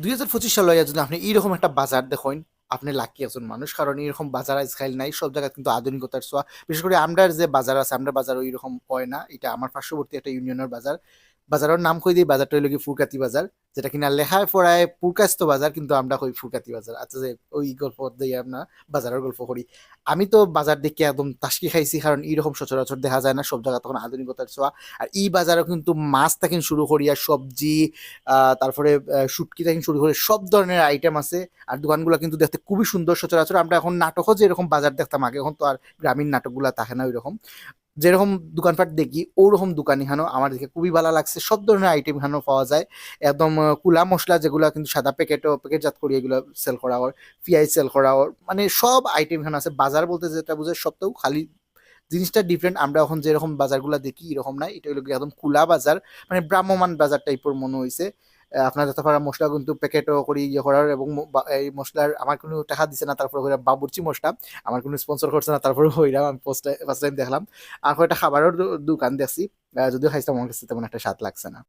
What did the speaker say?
2025 সালে যদি আপনি এইরকম একটা বাজার দেখেন, আপনি লাকি একজন মানুষ। কারণ এরকম বাজার আজকাল নাই। সব জায়গায় কিন্তু আধুনিকতার ছোঁয়া। বিশেষ করে আমরার যে বাজার আছে, আমরার বাজার ওইরকম হয় না। এটা আমার পার্শ্ববর্তী একটা ইউনিয়নের বাজার। বাজারের নাম কই দিই, বাজারটা হইল গিয়ে ফুরকাতি বাজার। যেটা কিনা লেখায় পড়ায় পুরকাস্ত বাজার, কিন্তু আমরা কই ফুরকাতি বাজার। আচ্ছা, যে ওই গল্প দিয়ে আমরা বাজারের গল্প করি। আমি তো বাজার দেখে একদম তাসকি খাইছি, কারণ এইরকম সচরাচর দেখা যায় না। সব জায়গা তখন আধুনিকতার ছোঁয়া। আর এই বাজারও কিন্তু মাছ থেকে শুরু করিয়া সবজি, তারপরে শুটকি থেকে শুরু করে সব ধরনের আইটেম আছে। আর দোকানগুলো কিন্তু দেখতে খুবই সুন্দর। সচরাচর আমরা এখন নাটকও যে এরকম বাজার দেখতাম আগে, এখন তো আর গ্রামীণ নাটকগুলা থাকে না ওইরকম। যেরকম দোকানপাট দেখি ওরকম দোকান এখানেও আমার দেখে খুবই ভালো লাগছে। সব ধরনের আইটেম এখানেও পাওয়া যায়। একদম কুলা মসলা যেগুলো কিন্তু সাদা প্যাকেটজাত করি, এগুলো সেল করা হয়, পিঁয়াজ সেল করা হয়, মানে সব আইটেম এখানে আছে। বাজার বলতে যেটা বোঝায় সবটাও খালি জিনিসটা ডিফারেন্ট। আমরা এখন যেরকম বাজারগুলো দেখি এরকম নাই, এটা হলো একদম খোলা বাজার, মানে ভ্রাম্যমান বাজার টাইপের মনে হয়েছে। আপনার যত পারা মশলা কিন্তু প্যাকেটও করি ইয়ে করার, এবং এই মশলার আমার কোনো টাকা দিছে না, তারপরে হইলাম বাবুর্চি মশলা, আমার কোনো স্পন্সর করছে না, তারপরে হইলাম আমি ফার্স্ট টাইম দেখলাম। আর একটা খাবারের দোকান দেখছি, যদিও খাইছিলাম, আমার কাছে তেমন একটা স্বাদ লাগছে না।